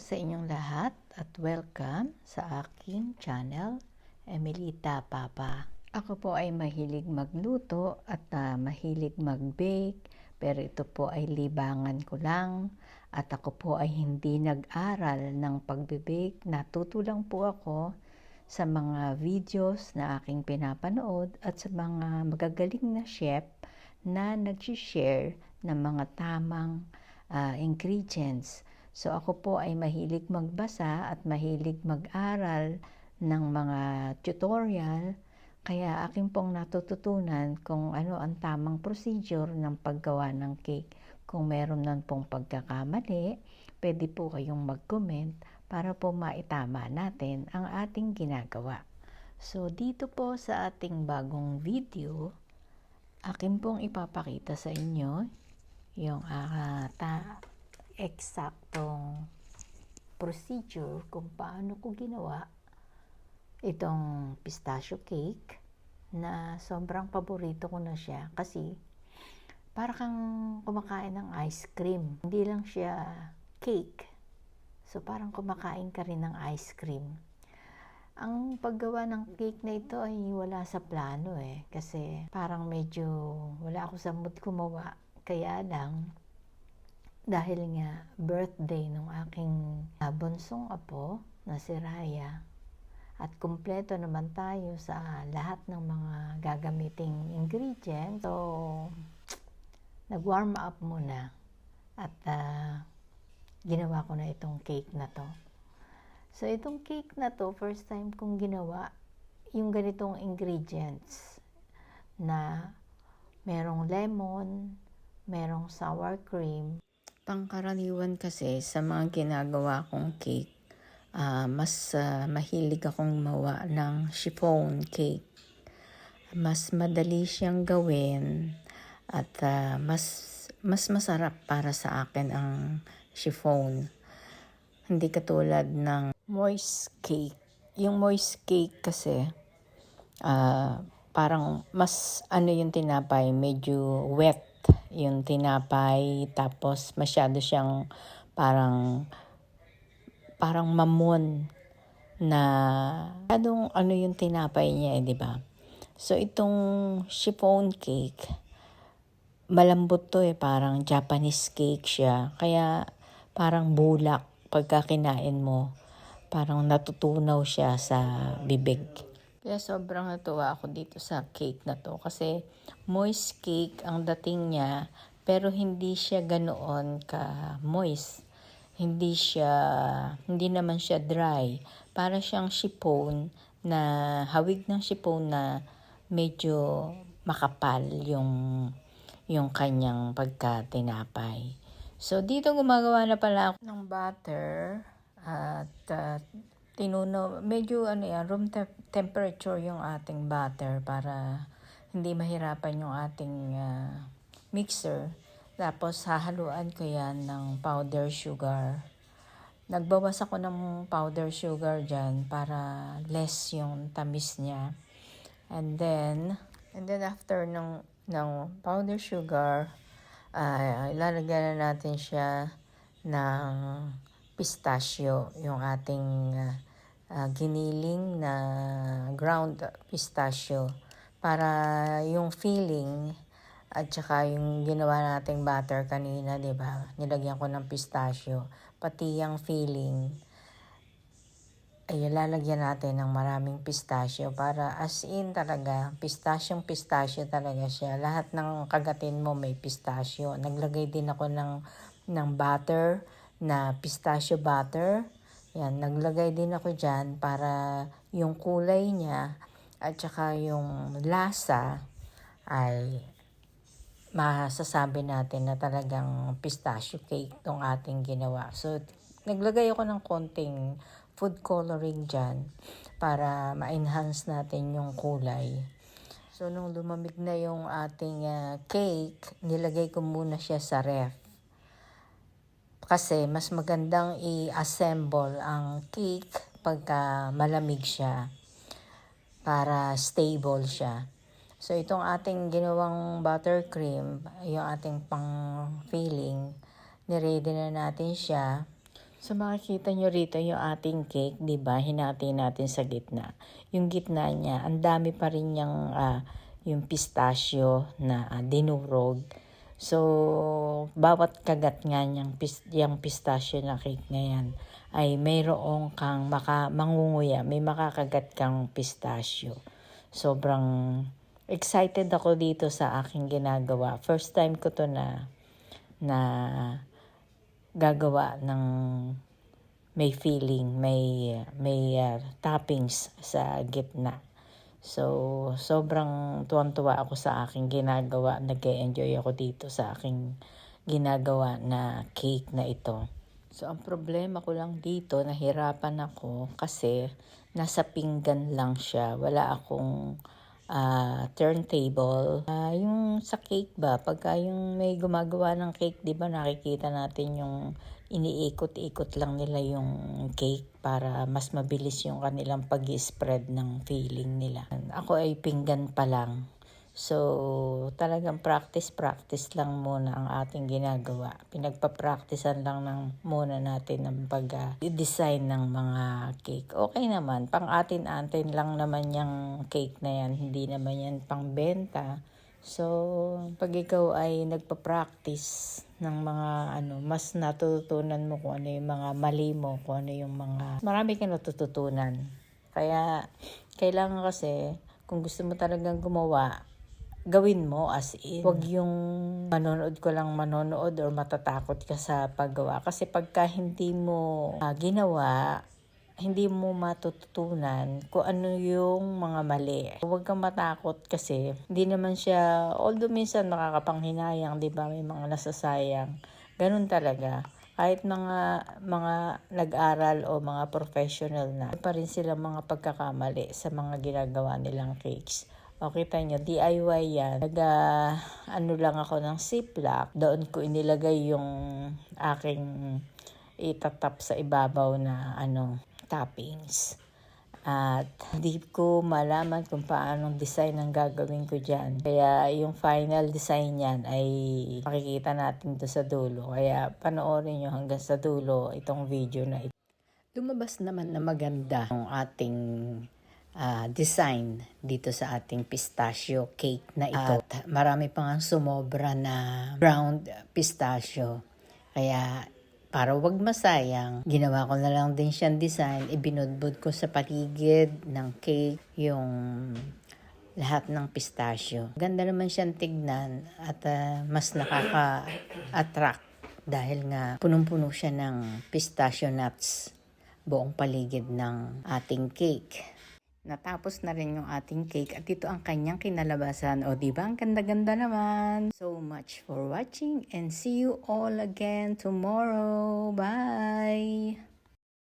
sa inyong lahat at welcome sa aking channel, Emelita Papa. Ako po ay mahilig magluto at mahilig mag-bake, pero ito po ay libangan ko lang at ako po ay hindi nag-aral ng pagbe-bake. Natuto lang po ako sa mga videos na aking pinapanood at sa mga magagaling na chef na nag-share ng mga tamang ingredients. So ako po ay mahilig magbasa at mahilig mag-aral ng mga tutorial, kaya akin pong natututunan kung ano ang tamang procedure ng paggawa ng cake. Kung meron nan pong pagkakamali, pwede po kayong mag-comment para po maitama natin ang ating ginagawa. So dito po sa ating bagong video, akin pong ipapakita sa inyo yung eksaktong procedure kung paano ko ginawa itong pistachio cake na sobrang paborito ko na siya kasi para kang kumakain ng ice cream. Hindi lang siya cake. So parang kumakain ka rin ng ice cream. Ang paggawa ng cake na ito ay wala sa plano kasi parang medyo wala ako sa mood gumawa. Kaya lang dahil nga birthday ng aking bunsong apo na si Raya at kumpleto naman tayo sa lahat ng mga gagamiting ingredients, so nag-warm up muna at ginawa ko na itong cake na to. So itong cake na to, first time kong ginawa yung ganitong ingredients na merong lemon, merong sour cream. Pangkaraniwan kasi sa mga ginagawa kong cake, mas mahilig akong gumawa ng chiffon cake. Mas madali siyang gawin at mas masarap para sa akin ang chiffon. Hindi katulad ng moist cake. Yung moist cake kasi parang mas yung tinapay, medyo wet yung tinapay, tapos masyado siyang parang mamon na yung tinapay niya di ba? So itong chiffon cake, malambot to parang Japanese cake siya, kaya parang bulak pagka kinain mo, parang natutunaw siya sa bibig. Kaya sobrang natuwa ako dito sa cake na to kasi moist cake ang dating niya, pero hindi siya ganoon ka moist. Hindi naman siya dry. Para siyang chiffon na hawig ng chiffon na medyo makapal yung kanyang pagkatinapay. So dito gumagawa na pala ako ng butter at medyo room temperature yung ating butter para hindi mahirapan yung ating mixer. Tapos hahaluan ko yan ng powder sugar. Nagbawas ako ng powder sugar dyan para less yung tamis niya. And then after ng powder sugar, ilalagyan na natin siya ng pistachio, yung ating giniling na ground pistachio, para yung filling at saka yung ginawa nating butter kanina, di ba? Nilagyan ko ng pistachio, pati yung filling ay lalagyan natin ng maraming pistachio para as in talaga pistachio talaga siya. Lahat ng kagatin mo may pistachio. Naglagay din ako ng butter na pistachio butter. Yan, naglagay din ako dyan para yung kulay niya at saka yung lasa ay masasabi natin na talagang pistachio cake tong ating ginawa. So, naglagay ako ng konting food coloring dyan para ma-enhance natin yung kulay. So, nung lumamig na yung ating cake, nilagay ko muna siya sa ref. Kasi mas magandang i-assemble ang cake pagka malamig siya para stable siya. So itong ating ginawang buttercream, yung ating pang filling, niready na natin siya. So makikita nyo rito yung ating cake, 'di ba? Hinati natin sa gitna. Yung gitna niya, ang dami pa rin yung pistachio na dinurog. So bawat kagat nga yung pistachio na cake na yan ay mayroong kang mangunguya, may makakagat kang pistachio. Sobrang excited ako dito sa aking ginagawa. First time ko to na gagawa ng may filling, may toppings sa gitna. So, sobrang tuwang-tuwa ako sa aking ginagawa. Nag-enjoy ako dito sa aking ginagawa na cake na ito. So, ang problema ko lang dito, nahirapan ako kasi nasa pinggan lang siya. Wala akong turntable. Yung sa cake ba, pagka yung may gumagawa ng cake, di ba nakikita natin yung iniikot-ikot lang nila yung cake para mas mabilis yung kanilang pag-spread ng filling nila. Ako ay pinggan pa lang. So, talagang practice lang muna ang ating ginagawa. Pinagpa-practicean lang muna natin ang pag-design ng mga cake. Okay naman, pang atin-atin lang naman yung cake na yan. Hindi naman yan pang benta. So, pag ikaw ay nagpa-practice ng mga mas natututunan mo kung ano yung mga mali mo, kung ano yung mga marami kang natututunan. Kaya, kailangan kasi, kung gusto mo talagang gumawa, gawin mo as in. Huwag yung manonood or matatakot ka sa paggawa. Kasi pagka hindi mo ginawa, hindi mo matututunan kung ano yung mga mali. Huwag kang matakot kasi hindi naman siya, although minsan makakapanghinayang, di ba? May mga nasasayang. Ganun talaga. Kahit mga nag-aral o mga professional na, pa rin silang mga pagkakamali sa mga ginagawa nilang cakes. O kita nyo, DIY yan. Lang ako ng ziplock. Doon ko inilagay yung aking itatap sa ibabaw na toppings. At hindi ko malaman kung paanong design ang gagawin ko dyan. Kaya yung final design yan ay makikita natin to sa dulo. Kaya panoorin nyo hanggang sa dulo itong video na ito. Lumabas naman na maganda ang ating design dito sa ating pistachio cake na ito. At marami pang sumobra na ground pistachio. Kaya para wag masayang, ginawa ko na lang din siyang design. Ibinudbud ko sa paligid ng cake yung lahat ng pistachio. Ganda naman siyang tignan at mas nakaka-attract dahil nga punong-puno siya ng pistachio nuts buong paligid ng ating cake. Natapos na rin yung ating cake at ito ang kanyang kinalabasan. O diba, ang ganda-ganda naman. So much for watching and see you all again tomorrow. Bye!